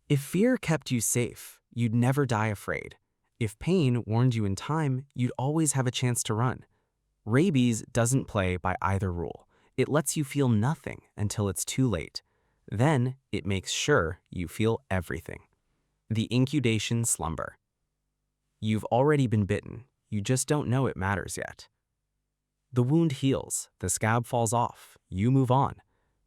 If fear kept you safe, you'd never die afraid. If pain warned you in time, you'd always have a chance to run. Rabies doesn't play by either rule. It lets you feel nothing until it's too late. Then it makes sure you feel everything. The incubation slumber. You've already been bitten. You just don't know it matters yet. The wound heals, the scab falls off, you move on.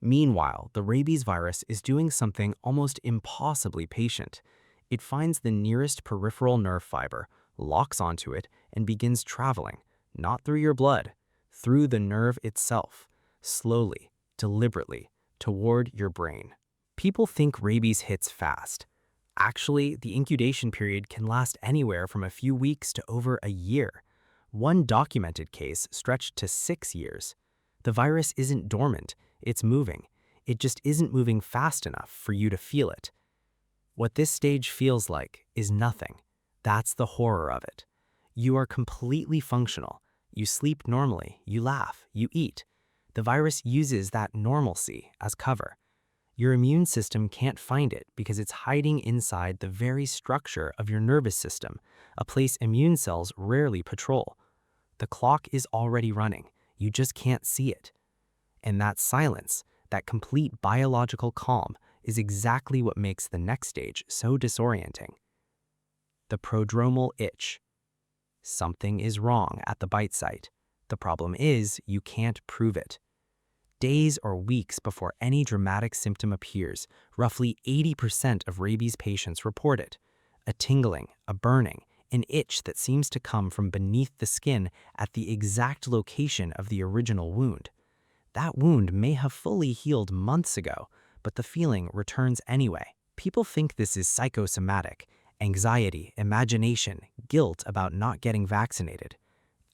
Meanwhile, the rabies virus is doing something almost impossibly patient. It finds the nearest peripheral nerve fiber, locks onto it, and begins traveling, not through your blood, through the nerve itself, slowly, deliberately, toward your brain. People think rabies hits fast. Actually, the incubation period can last anywhere from a few weeks to over a year. One documented case stretched to 6 years. The virus isn't dormant, it's moving. It just isn't moving fast enough for you to feel it. What this stage feels like is nothing. That's the horror of it. You are completely functional. You sleep normally, you laugh, you eat. The virus uses that normalcy as cover. Your immune system can't find it because it's hiding inside the very structure of your nervous system, a place immune cells rarely patrol. The clock is already running. You just can't see it. And that silence, that complete biological calm, is exactly what makes the next stage so disorienting. The prodromal itch. Something is wrong at the bite site. The problem is you can't prove it. Days or weeks before any dramatic symptom appears, roughly 80% of rabies patients report it. A tingling, a burning, an itch that seems to come from beneath the skin at the exact location of the original wound. That wound may have fully healed months ago, but the feeling returns anyway. People think this is psychosomatic, anxiety, imagination, guilt about not getting vaccinated.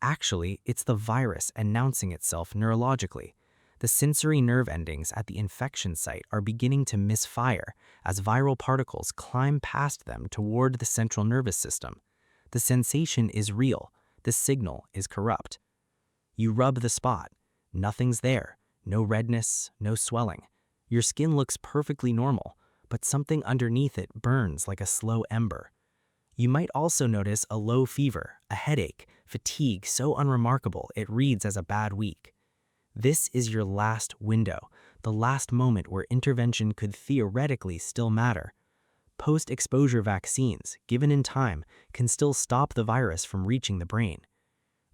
Actually, it's the virus announcing itself neurologically. The sensory nerve endings at the infection site are beginning to misfire as viral particles climb past them toward the central nervous system. The sensation is real. The signal is corrupt. You rub the spot. Nothing's there. No redness, no swelling. Your skin looks perfectly normal, but something underneath it burns like a slow ember. You might also notice a low fever, a headache, fatigue so unremarkable it reads as a bad week. This is your last window, the last moment where intervention could theoretically still matter. Post-exposure vaccines, given in time, can still stop the virus from reaching the brain.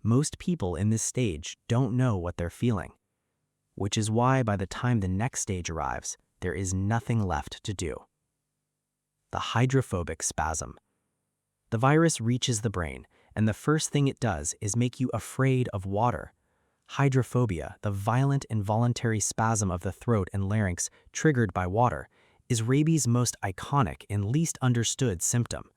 Most people in this stage don't know what they're feeling, which is why by the time the next stage arrives, there is nothing left to do. The hydrophobic spasm. The virus reaches the brain, and the first thing it does is make you afraid of water. Hydrophobia, the violent involuntary spasm of the throat and larynx triggered by water, is rabies' most iconic and least understood symptom.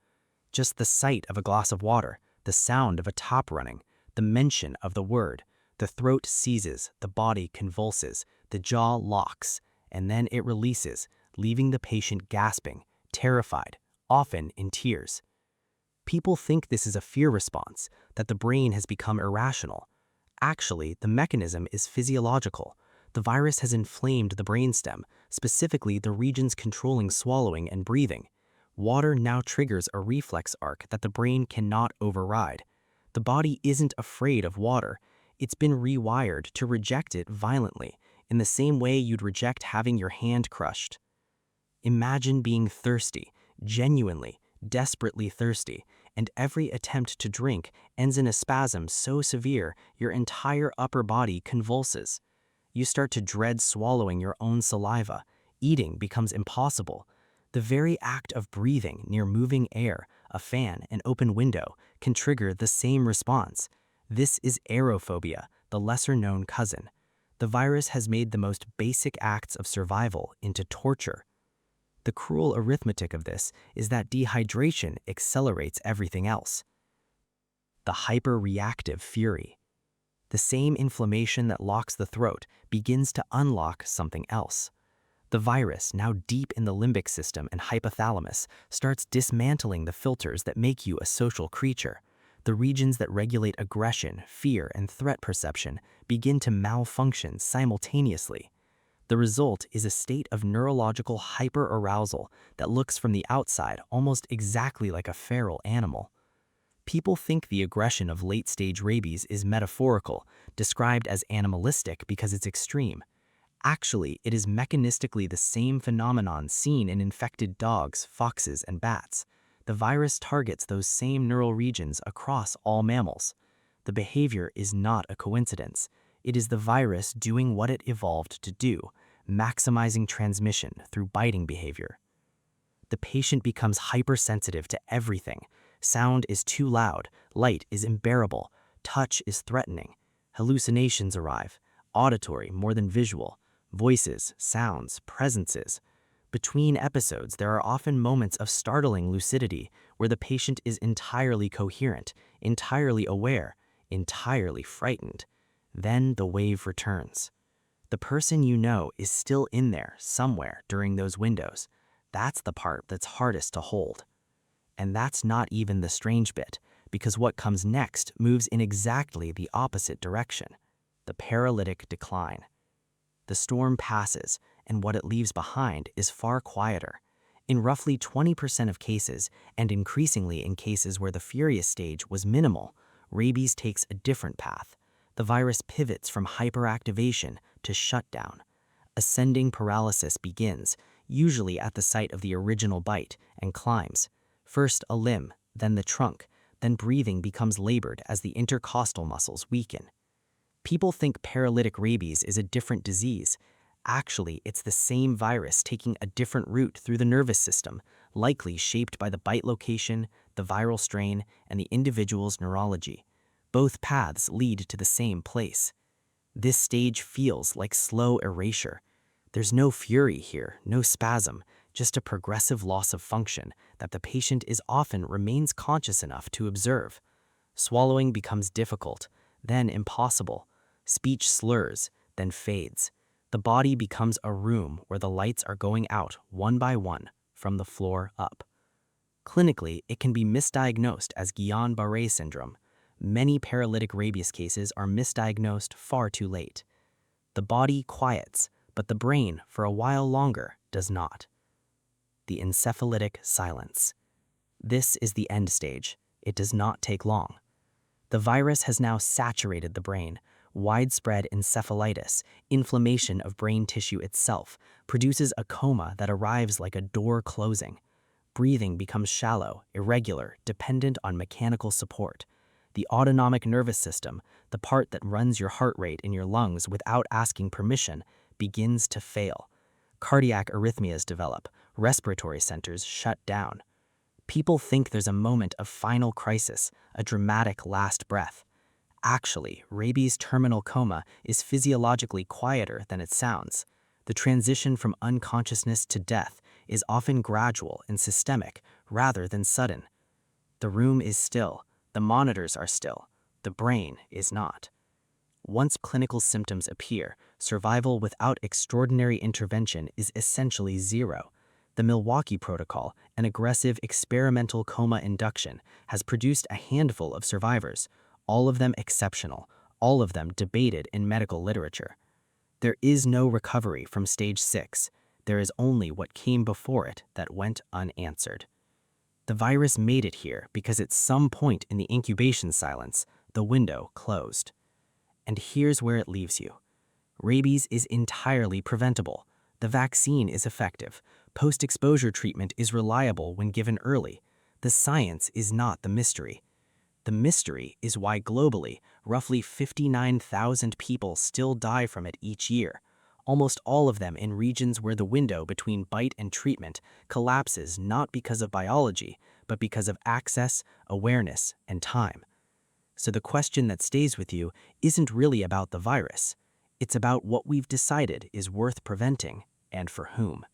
Just the sight of a glass of water, the sound of a tap running, the mention of the word, the throat seizes, the body convulses, the jaw locks, and then it releases, leaving the patient gasping, terrified, often in tears. People think this is a fear response, that the brain has become irrational. Actually, the mechanism is physiological. The virus has inflamed the brainstem, specifically the regions controlling swallowing and breathing. Water now triggers a reflex arc that the brain cannot override. The body isn't afraid of water. It's been rewired to reject it violently, in the same way you'd reject having your hand crushed. Imagine being thirsty, genuinely, desperately thirsty, and every attempt to drink ends in a spasm so severe your entire upper body convulses. You start to dread swallowing your own saliva. Eating becomes impossible. The very act of breathing near moving air, a fan, an open window, can trigger the same response. This is aerophobia, the lesser-known cousin. The virus has made the most basic acts of survival into torture. The cruel arithmetic of this is that dehydration accelerates everything else. The hyperreactive fury. The same inflammation that locks the throat begins to unlock something else. The virus, now deep in the limbic system and hypothalamus, starts dismantling the filters that make you a social creature. The regions that regulate aggression, fear, and threat perception begin to malfunction simultaneously. The result is a state of neurological hyperarousal that looks from the outside almost exactly like a feral animal. People think the aggression of late-stage rabies is metaphorical, described as animalistic because it's extreme. Actually, it is mechanistically the same phenomenon seen in infected dogs, foxes, and bats. The virus targets those same neural regions across all mammals. The behavior is not a coincidence. It is the virus doing what it evolved to do, maximizing transmission through biting behavior. The patient becomes hypersensitive to everything. Sound is too loud, light is unbearable, touch is threatening. Hallucinations arrive, auditory more than visual, voices, sounds, presences. Between episodes, there are often moments of startling lucidity where the patient is entirely coherent, entirely aware, entirely frightened. Then the wave returns. The person you know is still in there somewhere during those windows. That's the part that's hardest to hold. And that's not even the strange bit, because what comes next moves in exactly the opposite direction: the paralytic decline. The storm passes, and what it leaves behind is far quieter. In roughly 20% of cases, and increasingly in cases where the furious stage was minimal, rabies takes a different path. The virus pivots from hyperactivation to shutdown. Ascending paralysis begins, usually at the site of the original bite, and climbs. First a limb, then the trunk, then breathing becomes labored as the intercostal muscles weaken. People think paralytic rabies is a different disease. Actually, it's the same virus taking a different route through the nervous system, likely shaped by the bite location, the viral strain, and the individual's neurology. Both paths lead to the same place. This stage feels like slow erasure. There's no fury here, no spasm, just a progressive loss of function that the patient is often remains conscious enough to observe. Swallowing becomes difficult, then impossible. Speech slurs, then fades. The body becomes a room where the lights are going out one by one, from the floor up. Clinically, it can be misdiagnosed as Guillain-Barré syndrome. Many paralytic rabies cases are misdiagnosed far too late. The body quiets, but the brain, for a while longer, does not. The encephalitic silence. This is the end stage. It does not take long. The virus has now saturated the brain. Widespread encephalitis, inflammation of brain tissue itself, produces a coma that arrives like a door closing. Breathing becomes shallow, irregular, dependent on mechanical support. The autonomic nervous system, the part that runs your heart rate in your lungs without asking permission, begins to fail. Cardiac arrhythmias develop, respiratory centers shut down. People think there's a moment of final crisis, a dramatic last breath. Actually, rabies terminal coma is physiologically quieter than it sounds. The transition from unconsciousness to death is often gradual and systemic rather than sudden. The room is still, the monitors are still, the brain is not. Once clinical symptoms appear, survival without extraordinary intervention is essentially zero. The Milwaukee Protocol, an aggressive experimental coma induction, has produced a handful of survivors, all of them exceptional, all of them debated in medical literature. There is no recovery from stage 6. There is only what came before it that went unanswered. The virus made it here because at some point in the incubation silence, the window closed. And here's where it leaves you. Rabies is entirely preventable. The vaccine is effective. Post-exposure treatment is reliable when given early. The science is not the mystery. The mystery is why globally, roughly 59,000 people still die from it each year, almost all of them in regions where the window between bite and treatment collapses not because of biology, but because of access, awareness, and time. So the question that stays with you isn't really about the virus. It's about what we've decided is worth preventing and for whom.